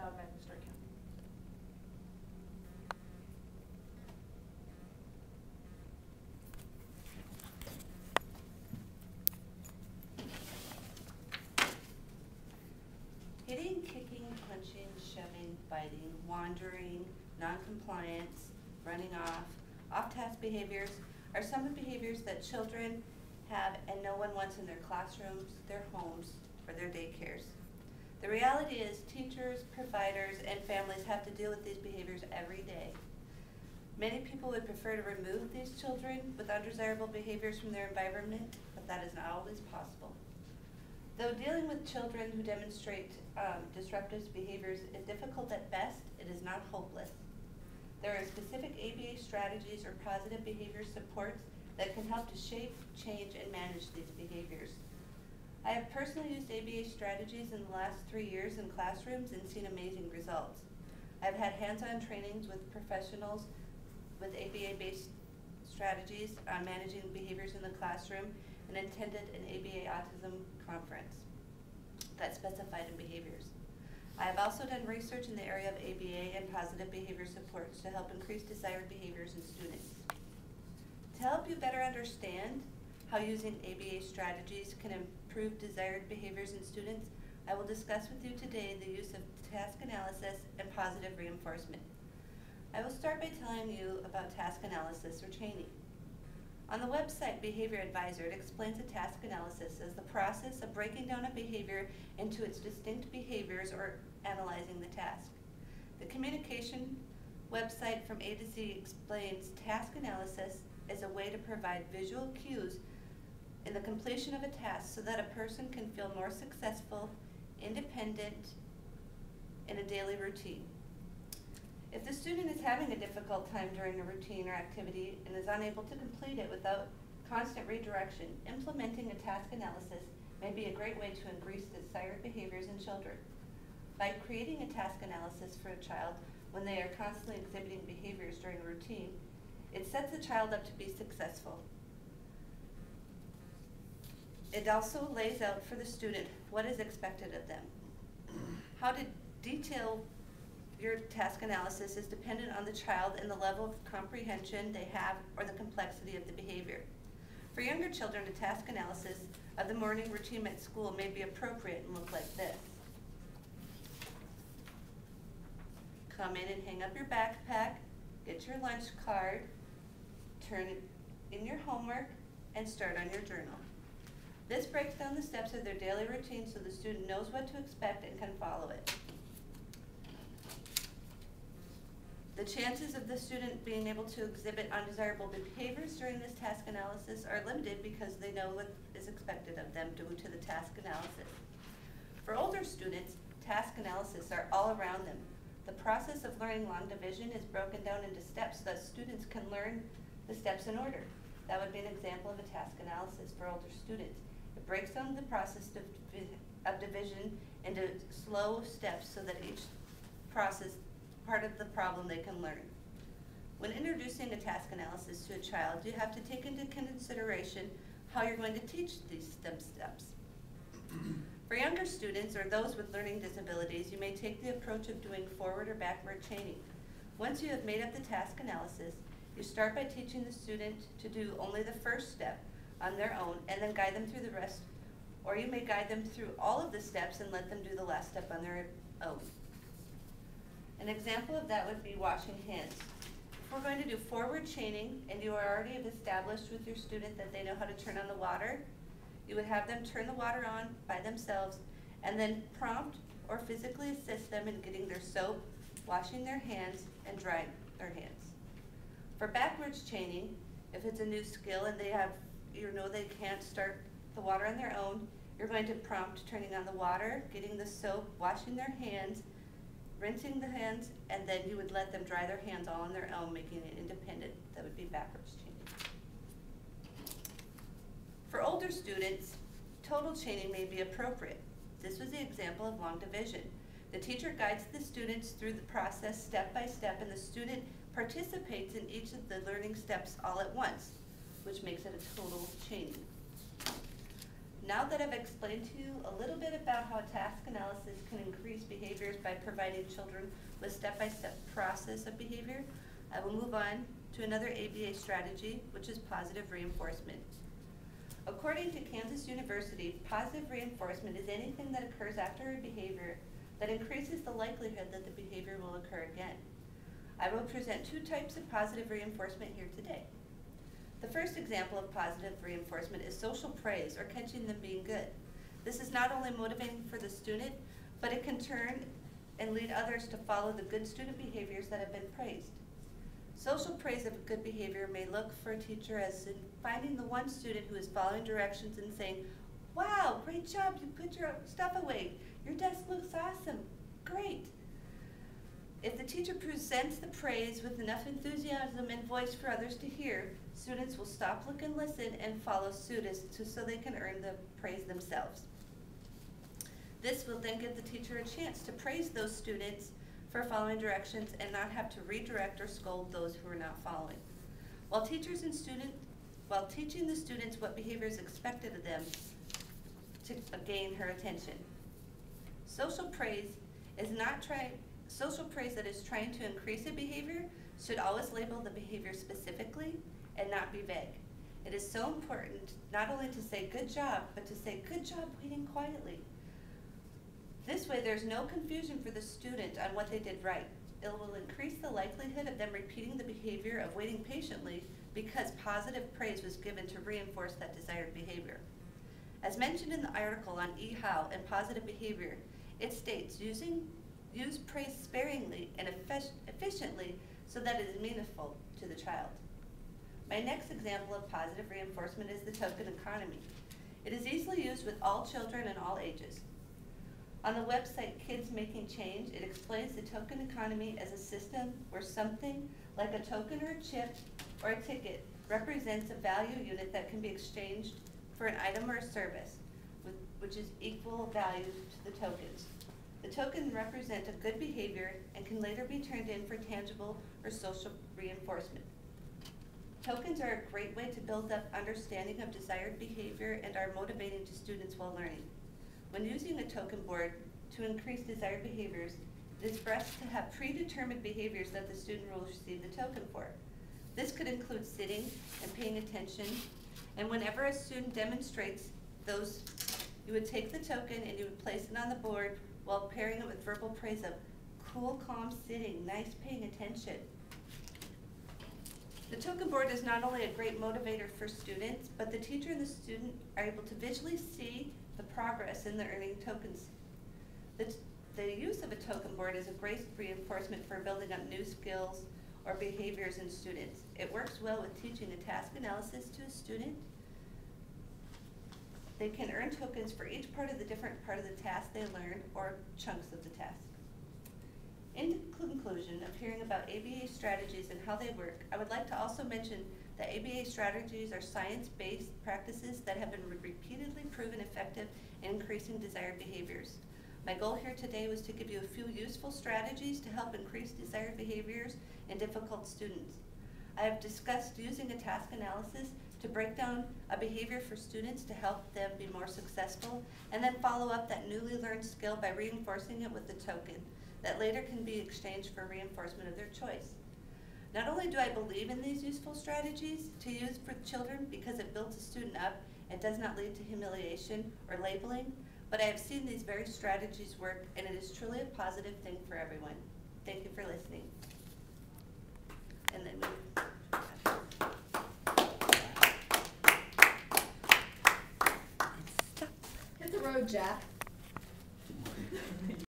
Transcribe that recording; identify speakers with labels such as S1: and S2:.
S1: job at Stark County.
S2: Hitting, kicking, punching, shoving, biting, wandering, non-compliance, running off-task behaviors are some of the behaviors that children have and no one wants in their classrooms, their homes, or their daycares. The reality is teachers, providers, and families have to deal with these behaviors every day. Many people would prefer to remove these children with undesirable behaviors from their environment, but that is not always possible. Though dealing with children who demonstrate disruptive behaviors is difficult at best, it is not hopeless. There are specific ABA strategies or positive behavior supports that can help to shape, change, and manage these behaviors. I have personally used ABA strategies in the last 3 years in classrooms and seen amazing results. I've had hands-on trainings with professionals with ABA-based strategies on managing behaviors in the classroom and attended an ABA autism conference that specified in behaviors. I have also done research in the area of ABA and positive behavior supports to help increase desired behaviors in students. To help you better understand how using ABA strategies can improve desired behaviors in students, I will discuss with you today the use of task analysis and positive reinforcement. I will start by telling you about task analysis or chaining. On the website Behavior Advisor, it explains a task analysis as the process of breaking down a behavior into its distinct behaviors or analyzing the task. The communication website From A to Z explains task analysis as a way to provide visual cues in the completion of a task so that a person can feel more successful, independent in a daily routine. If the student is having a difficult time during a routine or activity and is unable to complete it without constant redirection, implementing a task analysis may be a great way to increase desired behaviors in children. By creating a task analysis for a child when they are constantly exhibiting behaviors during a routine, it sets the child up to be successful. It also lays out for the student what is expected of them. How to detail your task analysis is dependent on the child and the level of comprehension they have or the complexity of the behavior. For younger children, a task analysis of the morning routine at school may be appropriate and look like this. Come in and hang up your backpack, get your lunch card, turn in your homework, and start on your journal. This breaks down the steps of their daily routine so the student knows what to expect and can follow it. The chances of the student being able to exhibit undesirable behaviors during this task analysis are limited because they know what is expected of them due to the task analysis. For older students, task analysis are all around them. The process of learning long division is broken down into steps so that students can learn the steps in order. That would be an example of a task analysis for older students. It breaks down the process of division into slow steps so that each process part of the problem they can learn. When introducing a task analysis to a child, you have to take into consideration how you're going to teach these steps. For younger students or those with learning disabilities, you may take the approach of doing forward or backward chaining. Once you have made up the task analysis, you start by teaching the student to do only the first step on their own and then guide them through the rest, or you may guide them through all of the steps and let them do the last step on their own. An example of that would be washing hands. If we're going to do forward chaining and you already have established with your student that they know how to turn on the water, you would have them turn the water on by themselves and then prompt or physically assist them in getting their soap, washing their hands, and drying their hands. For backwards chaining, if it's a new skill and they they can't start the water on their own, you're going to prompt turning on the water, getting the soap, washing their hands, rinsing the hands, and then you would let them dry their hands all on their own, making it independent. That would be backwards chaining. For older students, total chaining may be appropriate. This was the example of long division. The teacher guides the students through the process step by step, and the student participates in each of the learning steps all at once, which makes it a total chaining. Now that I've explained to you a little bit about how task analysis can increase behaviors implemented by providing children with step-by-step process of behavior, I will move on to another ABA strategy, which is positive reinforcement. According to Kansas University, positive reinforcement is anything that occurs after a behavior that increases the likelihood that the behavior will occur again. I will present two types of positive reinforcement here today. The first example of positive reinforcement is social praise, or catching them being good. This is not only motivating for the student, but it can turn and lead others to follow the good student behaviors that have been praised. Social praise of good behavior may look for a teacher as in finding the one student who is following directions and saying, "Wow, great job, you put your stuff away. Your desk looks awesome, great." If the teacher presents the praise with enough enthusiasm and voice for others to hear, students will stop, look, and listen and follow suit so they can earn the praise themselves. This will then give the teacher a chance to praise those students for following directions and not have to redirect or scold those who are not following. While teaching the students what behavior is expected of them to gain her attention. Social praise that is trying to increase a behavior should always label the behavior specifically and not be vague. It is so important not only to say good job, but to say good job waiting quietly. This way there's no confusion for the student on what they did right. It will increase the likelihood of them repeating the behavior of waiting patiently because positive praise was given to reinforce that desired behavior. As mentioned in the article on eHow and positive behavior, it states use praise sparingly and efficiently so that it is meaningful to the child. My next example of positive reinforcement is the token economy. It is easily used with all children and all ages. On the website Kids Making Change, it explains the token economy as a system where something like a token or a chip or a ticket represents a value unit that can be exchanged for an item or a service, which is equal value to the tokens. The token represent a good behavior and can later be turned in for tangible or social reinforcement. Tokens are a great way to build up understanding of desired behavior and are motivating to students while learning. When using a token board to increase desired behaviors, it is best to have predetermined behaviors that the student will receive the token for. This could include sitting and paying attention, and whenever a student demonstrates those, you would take the token and you would place it on the board while pairing it with verbal praise of cool, calm sitting, nice paying attention. The token board is not only a great motivator for students, but the teacher and the student are able to visually see the progress in the earning tokens. The use of a token board is a great reinforcement for building up new skills or behaviors in students. It works well with teaching a task analysis to a student. They can earn tokens for each part of the different part of the task they learned or chunks of the task. In conclusion of hearing about ABA strategies and how they work, I would like to also mention that ABA strategies are science-based practices that have been repeatedly proven effective in increasing desired behaviors. My goal here today was to give you a few useful strategies to help increase desired behaviors in difficult students. I have discussed using a task analysis to break down a behavior for students to help them be more successful, and then follow up that newly learned skill by reinforcing it with a token that later can be exchanged for reinforcement of their choice. Not only do I believe in these useful strategies to use for children because it builds a student up and does not lead to humiliation or labeling, but I have seen these very strategies work, and it is truly a positive thing for everyone. Thank you for listening. And then
S1: hit the road, Jack.